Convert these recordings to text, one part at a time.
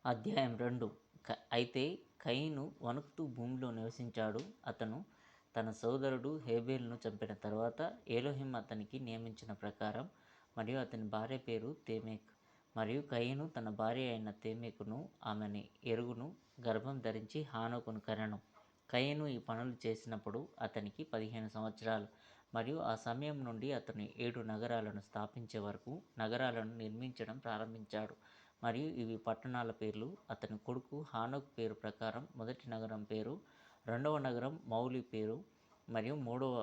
అధ్యాయం 2. అయితే కయీను వణుకుతూ భూమిలో నివసించాడు. అతను తన సోదరుడు హేబెలును చంపిన తర్వాత ఎలోహిం అతనికి నియమించిన ప్రకారం మరియు అతని భార్య పేరు తేమెకు. మరియు కయీను తన భార్య అయిన తేమెకును ఆమెని ఎరుగును గర్భం ధరించి హానోకును కనెను. కయీను ఈ పనులు చేసినప్పుడు అతనికి 15 సంవత్సరాలు. మరియు ఆ సమయం నుండి అతను 7 నగరాలను స్థాపించే వరకు నగరాలను నిర్మించడం ప్రారంభించాడు. మరియు ఇవి పట్టణాల పేర్లు. అతని కొడుకు హానోకు పేరు ప్రకారం మొదటి నగరం పేరు, రెండవ నగరం మౌలి పేరు, మరియు మూడవ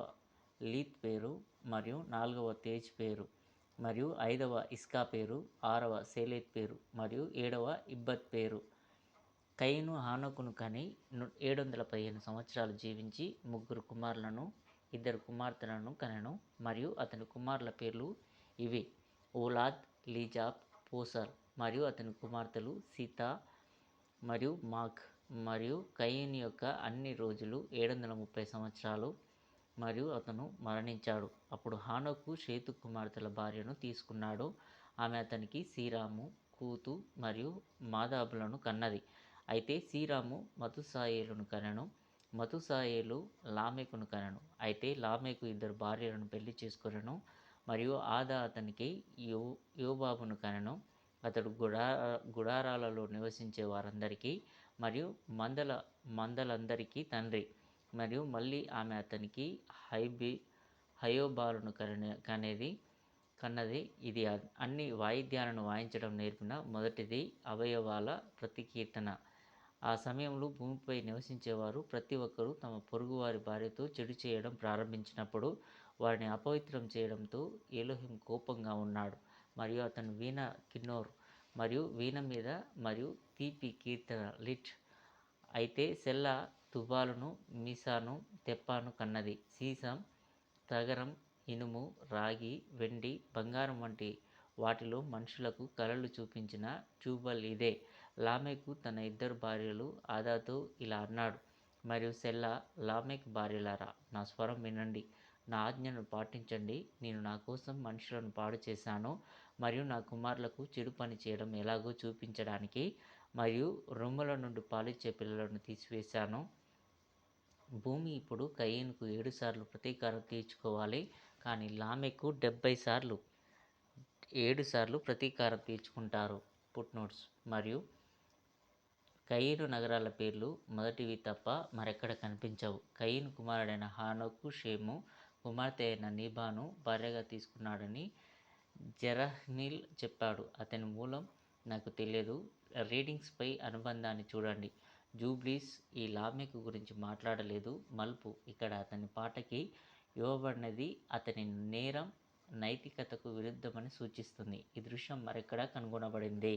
లీత్ పేరు, మరియు నాలుగవ తేజ్ పేరు, మరియు ఐదవ ఇస్కా పేరు, ఆరవ సేలేత్ పేరు, మరియు ఏడవ ఇబ్బత్ పేరు. కయీను హానోకును కని 715 సంవత్సరాలు జీవించి 3 కుమారులను 2 కుమార్తెలను కనెను. మరియు అతని కుమారుల పేర్లు ఇవి: ఓలాద్, లీజాబ్, పోసల్. మరియు అతని కుమార్తెలు సీతా మరియు మాక్. మరియు కయీను యొక్క అన్ని రోజులు 730 సంవత్సరాలు. మరియు అతను మరణించాడు. అప్పుడు హానోకు షేతు కుమార్తెల భార్యను తీసుకున్నాడు. ఆమె అతనికి సీరాము, కూతు మరియు మాదాబులను కన్నది. అయితే సీరాము మతుసాయేలును కనెను. మతుసాయేలు లామెకును కనెను. అయితే లామెకు 2 భార్యలను పెళ్లి చేసుకొనెను. మరియు ఆదా అతనికి యోబాబును కనెను. అతడు గుడారాలలో నివసించే వారందరికీ మరియు మందలందరికీ తండ్రి. మరియు మళ్ళీ ఆమె అతనికి హయోబాలును కన్నది. ఇది అన్ని వాయిద్యాలను వాయించడం నేర్పిన మొదటిది అవయవాల ప్రతికీర్తన. ఆ సమయంలో భూమిపై నివసించేవారు ప్రతి ఒక్కరూ తమ పొరుగువారి భార్యతో చెడు చేయడం ప్రారంభించినప్పుడు వారిని అపవిత్రం చేయడంతో ఎలోహిం కోపంగా ఉన్నాడు. మరియు అతను వీణ, కిన్నోర్ మరియు వీణ మీద మరియు తీపి కీర్తన లిట్. అయితే సెల్ల తుబాలును, మీసాను, తెప్పాను కన్నది. సీసం, తగరం, ఇనుము, రాగి, వెండి, బంగారం వంటి వాటిలో మనుషులకు కలలు చూపించిన ట్యూబల్ ఇదే. లామెకు తన 2 భార్యలు ఆదాతో ఇలా అన్నాడు: మరియు సెల్లా, లామెకు భార్యలారా, నా స్వరం వినండి, నా ఆజ్ఞను పాటించండి. నేను నా కోసం మనుషులను పాడు చేశాను మరియు నా కుమారులకు చెడు పని చేయడం ఎలాగో చూపించడానికి, మరియు రొమ్ముల నుండి పాలిచ్చే పిల్లలను తీసివేశాను. భూమి ఇప్పుడు కయీనుకు 7 సార్లు ప్రతీకారం తీర్చుకోవాలి, కానీ లామెకు 70 సార్లు 7 సార్లు ప్రతీకారం తీర్చుకుంటారు. ఫుట్నోట్స్. మరియు కయీను నగరాల పేర్లు మొదటివి తప్ప మరెక్కడ కనిపించవు. కయీను కుమారుడైన హానోకు షేము కుమార్తె అయిన నీబాను భార్యగా తీసుకున్నాడని జెరహ్మీల్ చెప్పాడు. అతని మూలం నాకు తెలియదు. రీడింగ్స్పై అనుబంధాన్ని చూడండి. జూబ్లీస్ ఈ లామెకు గురించి మాట్లాడలేదు. మలుపు ఇక్కడ అతని పాటకి ఇవ్వబడినది అతని నేరం నైతికతకు విరుద్ధమని సూచిస్తుంది. ఈ దృశ్యం మరెక్కడా కనుగొనబడింది.